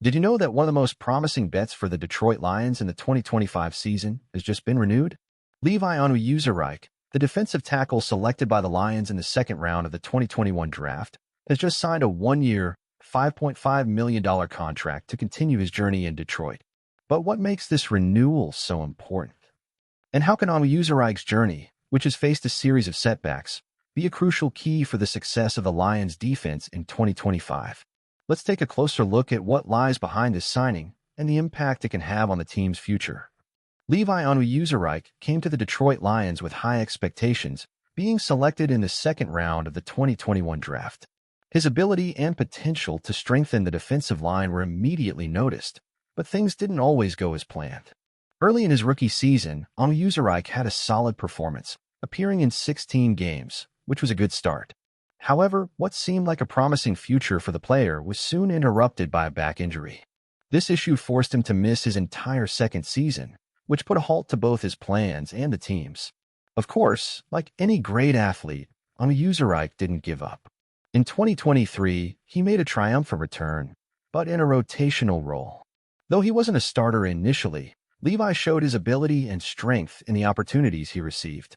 Did you know that one of the most promising bets for the Detroit Lions in the 2025 season has just been renewed? Levi Onwuzurike, the defensive tackle selected by the Lions in the second round of the 2021 draft, has just signed a one-year, $5.5 million contract to continue his journey in Detroit. But what makes this renewal so important? And how can Onwuzurike's journey, which has faced a series of setbacks, be a crucial key for the success of the Lions' defense in 2025? Let's take a closer look at what lies behind this signing and the impact it can have on the team's future. Levi Onwuzurike came to the Detroit Lions with high expectations, being selected in the second round of the 2021 draft. His ability and potential to strengthen the defensive line were immediately noticed, but things didn't always go as planned. Early in his rookie season, Onwuzurike had a solid performance, appearing in 16 games, which was a good start. However, what seemed like a promising future for the player was soon interrupted by a back injury. This issue forced him to miss his entire second season, which put a halt to both his plans and the team's. Of course, like any great athlete, Onwuzurike didn't give up. In 2023, he made a triumphant return, but in a rotational role. Though he wasn't a starter initially, Levi showed his ability and strength in the opportunities he received.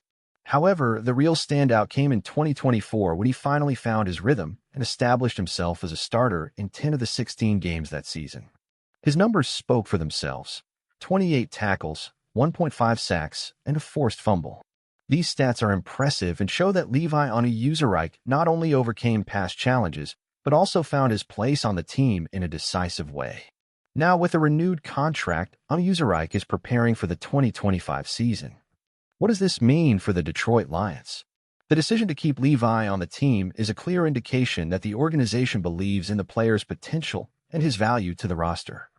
However, the real standout came in 2024 when he finally found his rhythm and established himself as a starter in 10 of the 16 games that season. His numbers spoke for themselves: 28 tackles, 1.5 sacks, and a forced fumble. These stats are impressive and show that Levi Onwuzurike not only overcame past challenges, but also found his place on the team in a decisive way. Now, with a renewed contract, Onwuzurike is preparing for the 2025 season. What does this mean for the Detroit Lions? The decision to keep Levi on the team is a clear indication that the organization believes in the player's potential and his value to the roster.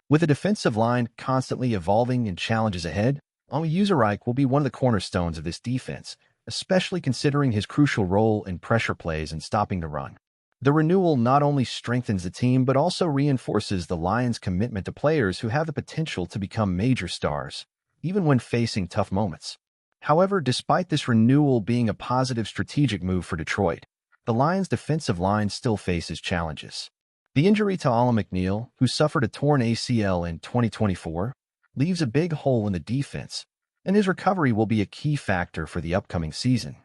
With the defensive line constantly evolving and challenges ahead, Onwuzurike will be one of the cornerstones of this defense, especially considering his crucial role in pressure plays and stopping the run. The renewal not only strengthens the team but also reinforces the Lions' commitment to players who have the potential to become major stars, even when facing tough moments. However, despite this renewal being a positive strategic move for Detroit, the Lions' defensive line still faces challenges. The injury to Alim McNeill, who suffered a torn ACL in 2024, leaves a big hole in the defense, and his recovery will be a key factor for the upcoming season.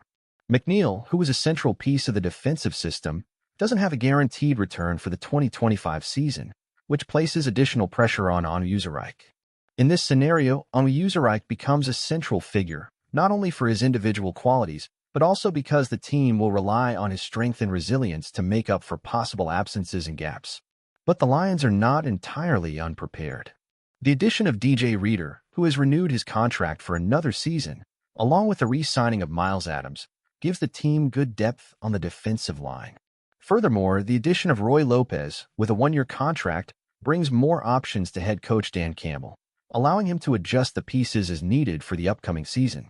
McNeill, who was a central piece of the defensive system, doesn't have a guaranteed return for the 2025 season, which places additional pressure on Onwuzurike. In this scenario, Onwuzurike becomes a central figure, not only for his individual qualities, but also because the team will rely on his strength and resilience to make up for possible absences and gaps. But the Lions are not entirely unprepared. The addition of DJ Reader, who has renewed his contract for another season, along with the re-signing of Miles Adams, gives the team good depth on the defensive line. Furthermore, the addition of Roy Lopez, with a one-year contract, brings more options to head coach Dan Campbell, allowing him to adjust the pieces as needed for the upcoming season.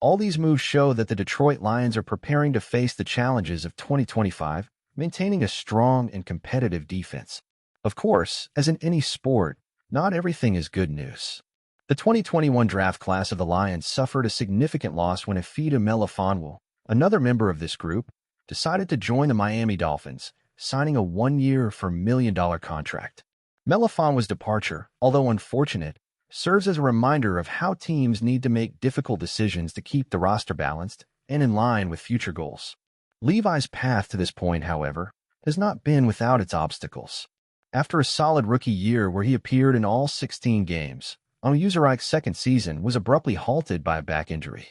All these moves show that the Detroit Lions are preparing to face the challenges of 2025, maintaining a strong and competitive defense. Of course, as in any sport, not everything is good news. The 2021 draft class of the Lions suffered a significant loss when avid Onwuzurike, another member of this group, decided to join the Miami Dolphins, signing a one-year $4 million contract. Onwuzuruike's departure, although unfortunate, serves as a reminder of how teams need to make difficult decisions to keep the roster balanced and in line with future goals. Levi's path to this point, however, has not been without its obstacles. After a solid rookie year where he appeared in all 16 games, Onwuzurike's second season was abruptly halted by a back injury.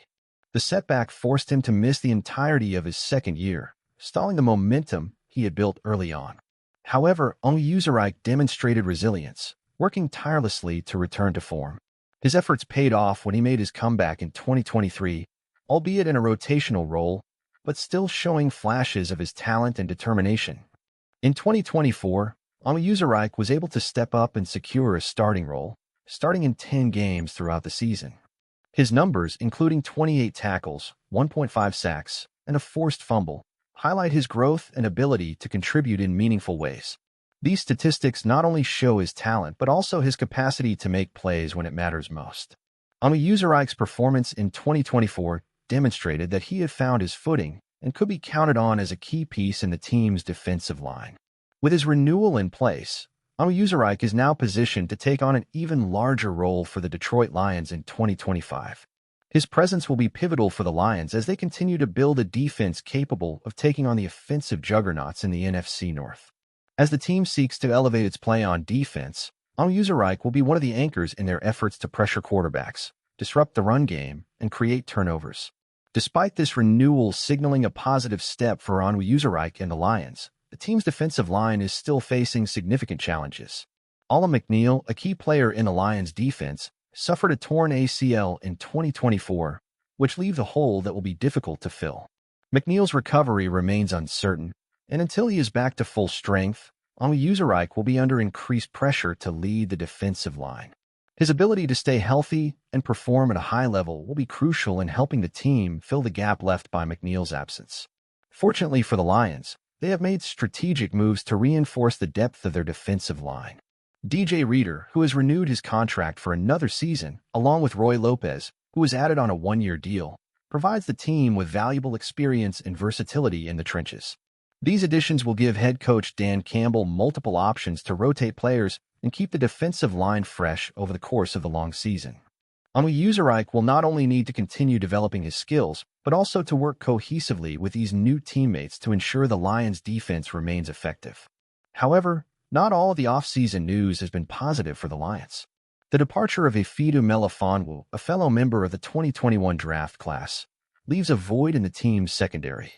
The setback forced him to miss the entirety of his second year, stalling the momentum he had built early on. However, Onwuzurike demonstrated resilience, working tirelessly to return to form. His efforts paid off when he made his comeback in 2023, albeit in a rotational role, but still showing flashes of his talent and determination. In 2024, Onwuzurike was able to step up and secure a starting role, starting in 10 games throughout the season. His numbers, including 28 tackles, 1.5 sacks, and a forced fumble, highlight his growth and ability to contribute in meaningful ways. These statistics not only show his talent, but also his capacity to make plays when it matters most. Onwuzurike's performance in 2024 demonstrated that he had found his footing and could be counted on as a key piece in the team's defensive line. With his renewal in place, Onwuzurike is now positioned to take on an even larger role for the Detroit Lions in 2025. His presence will be pivotal for the Lions as they continue to build a defense capable of taking on the offensive juggernauts in the NFC North. As the team seeks to elevate its play on defense, Onwuzurike will be one of the anchors in their efforts to pressure quarterbacks, disrupt the run game, and create turnovers. Despite this renewal signaling a positive step for Onwuzurike and the Lions, the team's defensive line is still facing significant challenges. Alim McNeill, a key player in the Lions' defense, suffered a torn ACL in 2024, which leaves a hole that will be difficult to fill. McNeill's recovery remains uncertain, and until he is back to full strength, Onwuzurike will be under increased pressure to lead the defensive line. His ability to stay healthy and perform at a high level will be crucial in helping the team fill the gap left by McNeill's absence. Fortunately for the Lions, they have made strategic moves to reinforce the depth of their defensive line. DJ Reader, who has renewed his contract for another season, along with Roy Lopez, who was added on a one-year deal, provides the team with valuable experience and versatility in the trenches. These additions will give head coach Dan Campbell multiple options to rotate players and keep the defensive line fresh over the course of the long season. Onwuzurike will not only need to continue developing his skills, but also to work cohesively with these new teammates to ensure the Lions' defense remains effective. However, not all of the offseason news has been positive for the Lions. The departure of Levi Onwuzurike, a fellow member of the 2021 draft class, leaves a void in the team's secondary.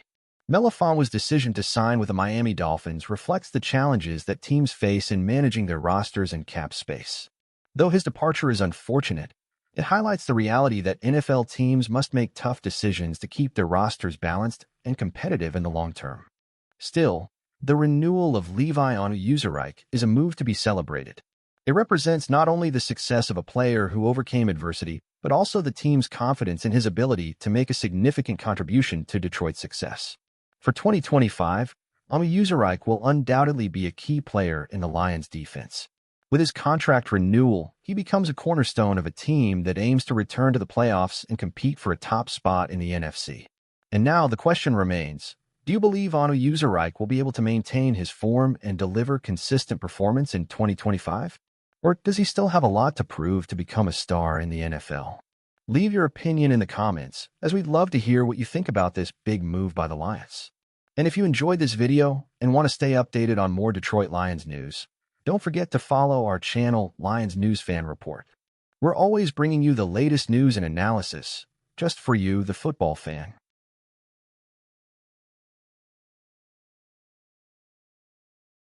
Onwuzurike's decision to sign with the Miami Dolphins reflects the challenges that teams face in managing their rosters and cap space. Though his departure is unfortunate, it highlights the reality that NFL teams must make tough decisions to keep their rosters balanced and competitive in the long term. Still, the renewal of Levi Onwuzurike is a move to be celebrated. It represents not only the success of a player who overcame adversity, but also the team's confidence in his ability to make a significant contribution to Detroit's success. For 2025, Onwuzurike will undoubtedly be a key player in the Lions' defense. With his contract renewal, he becomes a cornerstone of a team that aims to return to the playoffs and compete for a top spot in the NFC. And now the question remains, do you believe Onwuzurike will be able to maintain his form and deliver consistent performance in 2025? Or does he still have a lot to prove to become a star in the NFL? Leave your opinion in the comments, as we'd love to hear what you think about this big move by the Lions. And if you enjoyed this video and want to stay updated on more Detroit Lions news, don't forget to follow our channel, Lions News Fan Report. We're always bringing you the latest news and analysis, just for you, the football fan.